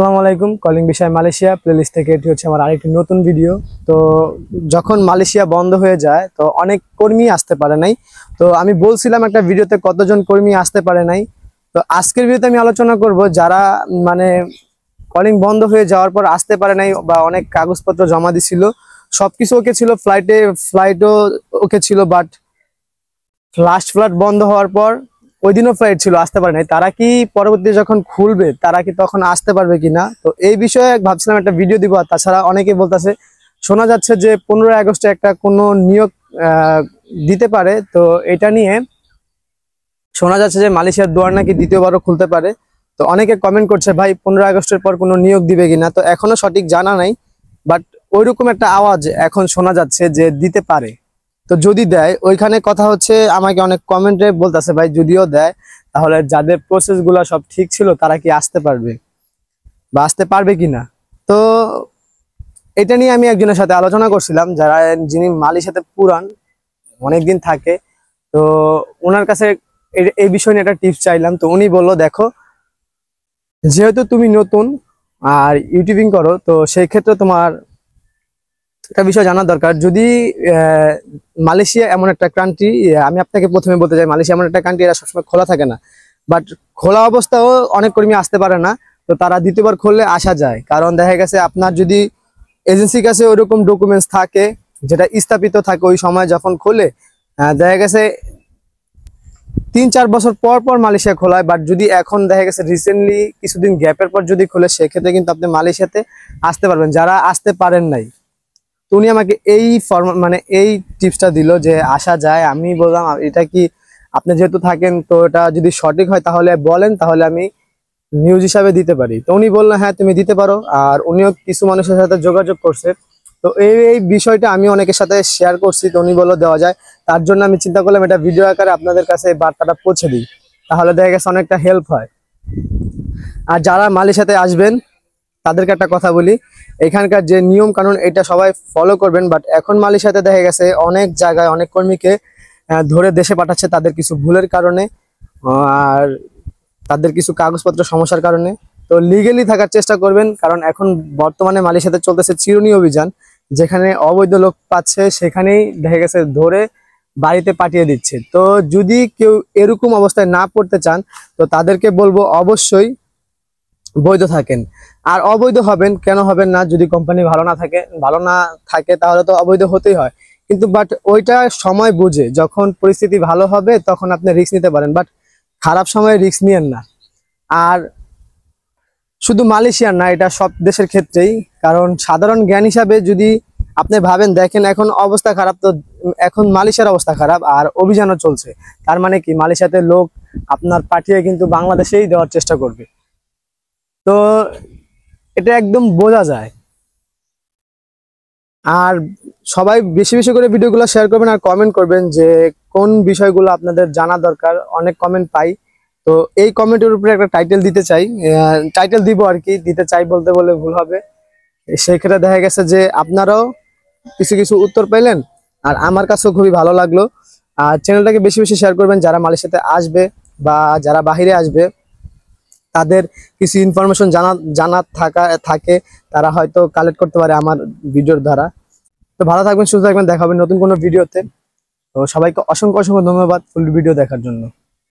আসসালামু আলাইকুম। কলিং বিষয় মালয়েশিয়া প্লেলিস্ট থেকে এটি হচ্ছে আমার আরেকটি নতুন ভিডিও। তো যখন মালয়েশিয়া বন্ধ হয়ে যায় তো অনেক কর্মী আসতে পারে নাই। তো আমি বলছিলাম একটা ভিডিওতে কতজন কর্মী আসতে পারে নাই। তো আজকের ভিডিওতে আমি আলোচনা করব যারা মানে কলিং বন্ধ হয়ে যাওয়ার পর আসতে পারে নাই বা অনেক কাগজপত্র জমা দিছিল, সবকিছু ওকে ছিল, ফ্লাইটও ওকে ছিল, বাট লাস্ট ফ্লাইট বন্ধ হওয়ার পর ওই দিনও ফ্লাইট ছিল, আসতে পারে নাই। তারা কি পরবর্তীতে যখন খুলবে তারা কি তখন আসতে পারবে কিনা, তো এই বিষয়ে ভাবছিলাম একটা ভিডিও দিব। আর তাছাড়া অনেকে বলতেছে, শোনা যাচ্ছে যে 15 আগস্টে একটা কোনো নিয়োগ দিতে পারে। তো এটা নিয়ে শোনা যাচ্ছে যে মালয়েশিয়ার দুয়ার নাকি দ্বিতীয়বারও খুলতে পারে। তো অনেকে কমেন্ট করছে, ভাই 15 আগস্টের পর কোনো নিয়োগ দিবে কিনা। তো এখনো সঠিক জানা নাই, বাট ওইরকম একটা আওয়াজ এখন শোনা যাচ্ছে যে দিতে পারে। তো যদি দেয়, ওইখানে কথা হচ্ছে, আমাকে অনেক কমেন্টে বলতেছে, ভাই যদিও দেয় তাহলে যাদের প্রসেস গুলা সব ঠিক ছিল তারা কি আসতে পারবে বা আসতে পারবে কিনা। তো এটা নিয়ে আমি একজনের সাথে আলোচনা করছিলাম, যিনি মালয়েশিয়াতে পুরান অনেকদিন থাকে। তো ওনার কাছে এই বিষয় নিয়ে একটা টিপস চাইলাম। তো উনি বললো, দেখো, যেহেতু তুমি নতুন আর ইউটিউবিং করো, তো সেই ক্ষেত্রে তোমার একটা বিষয় জানা দরকার। যদি মালয়েশিয়া এমন একটা কান্ট্রি, আমি আপনাকে প্রথমে বলতে চাই, মালয়েশিয়া এমন একটা কান্ট্রি, এরা সবসময় খোলা থাকে না, বাট খোলা অবস্থাও অনেক কর্মী আসতে পারে না। তো তারা দ্বিতীয়বার খুললে আসা যায়, কারণ দেখা গেছে আপনার যদি এজেন্সির কাছে ওইরকম ডকুমেন্টস থাকে যেটা স্থাপিত থাকে ওই সময় যখন খোলে, দেখা গেছে 3-4 বছর পর পর মালয়েশিয়া খোলায়। বাট যদি এখন দেখা গেছে রিসেন্টলি কিছুদিন গ্যাপের পর যদি খোলে, সেক্ষেত্রে কিন্তু আপনি মালয়েশিয়াতে আসতে পারবেন, যারা আসতে পারেন নাই। তো উনি আমাকে এই এই টিপসটা দিল যে আসা যায়। আমি বললাম, এটা কি আপনি যেহেতু থাকেন, তো এটা যদি সঠিক হয় তাহলে বলেন, তাহলে আমি নিউজ হিসাবে দিতে পারি। তো উনি বললেন, হ্যাঁ তুমি দিতে পারো। আর উনিও কিছু মানুষের সাথে যোগাযোগ করছে। তো এই বিষয়টা আমি অনেকের সাথে শেয়ার করছি। তো উনি বললো দেওয়া যায়। তার জন্য আমি চিন্তা করলাম এটা ভিডিও আকারে আপনাদের কাছে এই বার্তাটা পৌঁছে দিই, তাহলে দেখা গেছে অনেকটা হেল্প হয়। আর যারা মালয়েশিয়াতে আসবেন তাদেরকে একটা কথা বলি, এখানকার যে নিয়ম কানুন এটা সবাই ফলো করবেন। বাট এখন মালয়েশিয়াতে দেখা গেছে অনেক জায়গায় অনেক কর্মীকে ধরে দেশে পাঠাচ্ছে তাদের কিছু ভুলের কারণে আর তাদের কিছু কাগজপত্র সমস্যার কারণে। তো লিগেলি থাকার চেষ্টা করবেন, কারণ এখন বর্তমানে মালয়েশিয়াতে চলতেছে চিরুনি অভিযান। যেখানে অবৈধ লোক পাচ্ছে সেখানেই দেখা গেছে ধরে বাড়িতে পাঠিয়ে দিচ্ছে। তো যদি কেউ এরকম অবস্থায় না পড়তে চান, তো তাদেরকে বলবো অবশ্যই বৈধ থাকেন। আর অবৈধ হবেন কেন হবেন না, যদি কোম্পানি ভালো না থাকে তাহলে তো অবৈধ হতেই হয়। কিন্তু বাট ওইটা সময় বুঝে, যখন পরিস্থিতি ভালো হবে তখন আপনি রিস্ক নিতে পারেন, বাট খারাপ সময়ে রিস্ক নিয়েন না। আর শুধু মালয়েশিয়ার না, এটা সব দেশের ক্ষেত্রেই। কারণ সাধারণ জ্ঞান হিসাবে যদি আপনি ভাবেন, দেখেন এখন অবস্থা খারাপ, তো এখন মালয়েশিয়ার অবস্থা খারাপ আর অভিযানও চলছে, তার মানে কি মালয়েশিয়াতে লোক আপনার পাঠিয়ে কিন্তু বাংলাদেশেই দেওয়ার চেষ্টা করবে। তো এটা একদম বোঝা যায়। আর সবাই বেশি বেশি করে ভিডিওগুলো শেয়ার করবেন আর কমেন্ট করবেন যে কোন বিষয়গুলো আপনাদের জানা দরকার। অনেক কমেন্ট পাই, তো এই কমেন্টের উপরে একটা টাইটেল দিতে চাই, টাইটেল দিব আর কি, দিতে চাই বলতে বলে ভুল হবে। সেই ক্ষেত্রে দেখা গেছে যে আপনারাও কিছু কিছু উত্তর পেলেন আর আমার কাছেও খুবই ভালো লাগলো। আর চ্যানেলটাকে বেশি বেশি শেয়ার করবেন। যারা মালয়েশিয়াতে আসবে বা যারা বাহিরে আসবে, তাদের কিছু ইনফরমেশন জানা থাকে, তারা হয়তো কালেক্ট করতে পারে আমার ভিডিওর দ্বারা। তো ভালো থাকবেন, সুস্থ থাকবেন, দেখা হবে নতুন কোনো ভিডিওতে। তো সবাইকে অসংখ্য অসংখ্য ধন্যবাদ ফুল ভিডিও দেখার জন্য।